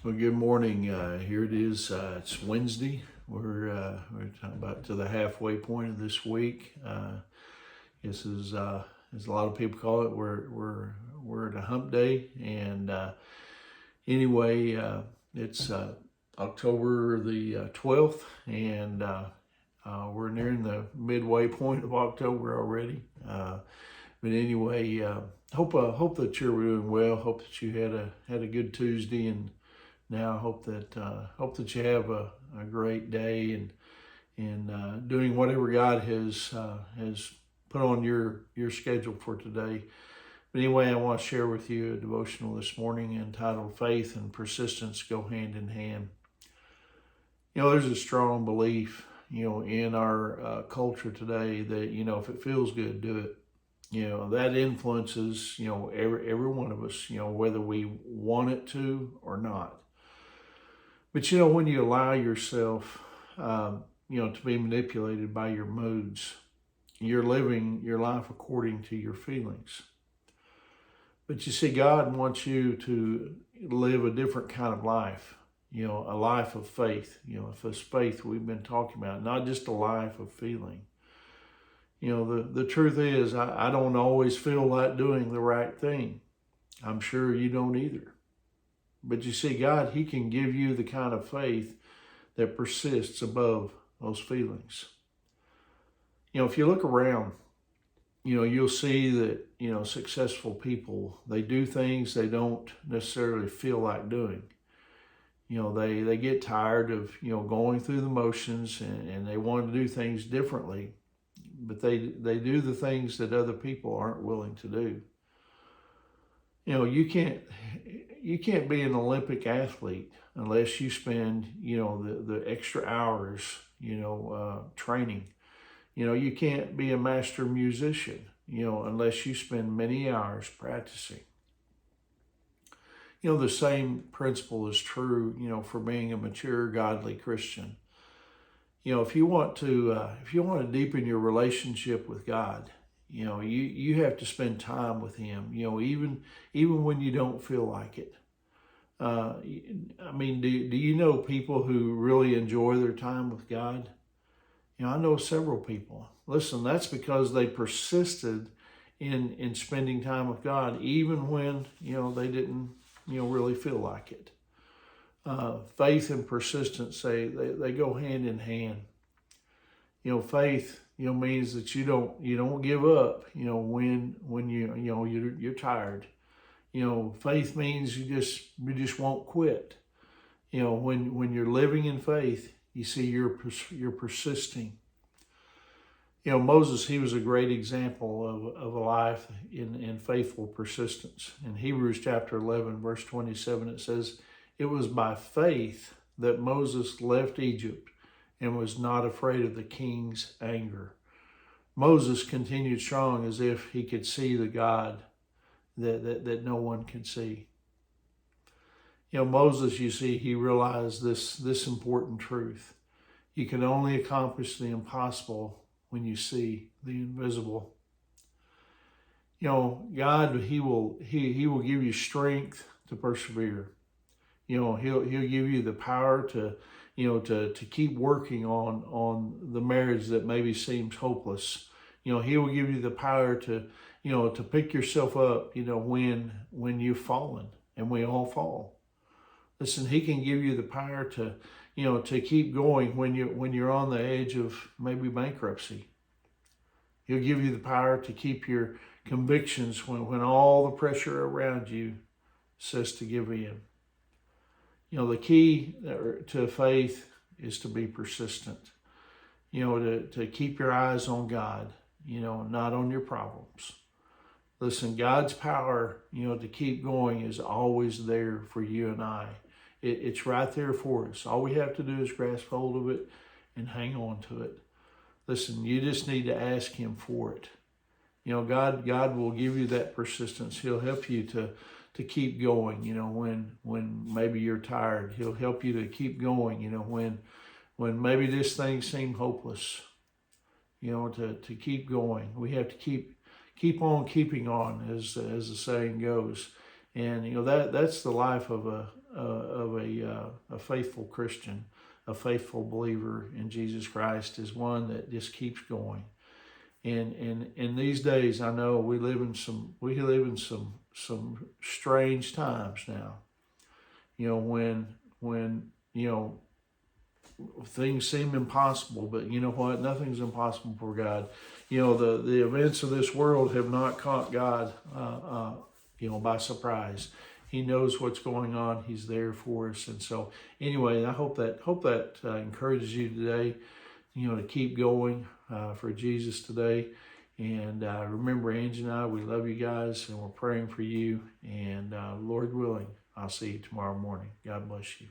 Well, good morning. Here it is. It's Wednesday. We're about to the halfway point of this week. This is as a lot of people call it. We're at a hump day, and anyway, it's October the 12th, and we're nearing the midway point of October already. But anyway, hope that you're doing well. Hope that you had a good Tuesday, and now hope that you have a great day and doing whatever God has put on your schedule for today. But anyway, I want to share with you a devotional this morning entitled "Faith and Persistence Go Hand in Hand." There's a strong belief in our culture today that if it feels good, do it. That influences every one of us, whether we want it to or not. But when you allow yourself, to be manipulated by your moods, you're living your life according to your feelings. But you see, God wants you to live a different kind of life, a life of faith, this faith we've been talking about, not just a life of feeling. The truth is, I don't always feel like doing the right thing. I'm sure you don't either. But you see, God, He can give you the kind of faith that persists above those feelings. If you look around, you'll see that, successful people, they do things they don't necessarily feel like doing. They get tired of, going through the motions and they want to do things differently, but they do the things that other people aren't willing to do. You can't be an Olympic athlete unless you spend, the extra hours, training. You can't be a master musician, unless you spend many hours practicing. The same principle is true, for being a mature, godly Christian. If you want to deepen your relationship with God, you have to spend time with Him, even when you don't feel like it. Do you know people who really enjoy their time with God? I know several people. Listen, that's because they persisted in spending time with God, even when, they didn't, really feel like it. Faith and persistence, they go hand in hand. Faith, means that you don't give up, when you're tired. Faith means you just won't quit. When you're living in faith, you see you're persisting. Moses, he was a great example of a life in faithful persistence. In Hebrews chapter 11, verse 27, it says, "It was by faith that Moses left Egypt and was not afraid of the king's anger." Moses continued strong as if he could see the God that no one can see. Moses, you see, he realized this important truth. You can only accomplish the impossible when you see the invisible. God, He will give you strength to persevere. He'll give you the power to keep working on the marriage that maybe seems hopeless. He will give you the power to pick yourself up, when you've fallen, and we all fall. Listen, He can give you the power to keep going when you're on the edge of maybe bankruptcy. He'll give you the power to keep your convictions when all the pressure around you says to give in. The key to faith is to be persistent. To keep your eyes on God, not on your problems. Listen, God's power, to keep going is always there for you and I. It's right there for us. All we have to do is grasp hold of it and hang on to it. Listen, you just need to ask Him for it. God will give you that persistence. He'll help you to keep going, when maybe you're tired. He'll help you to keep going, when maybe this thing seemed hopeless, to keep going. We have to keep on keeping on, as the saying goes. And that's the life of a faithful Christian, a faithful believer in Jesus Christ, is one that just keeps going. And in these days, I know we live in some strange times now. You know, when things seem impossible, but you know what? Nothing's impossible for God. You know, the events of this world have not caught God, by surprise. He knows what's going on. He's there for us. And so, anyway, I hope that encourages you today. To keep going for Jesus today. And remember, Angie and I, we love you guys, and we're praying for you. And Lord willing, I'll see you tomorrow morning. God bless you.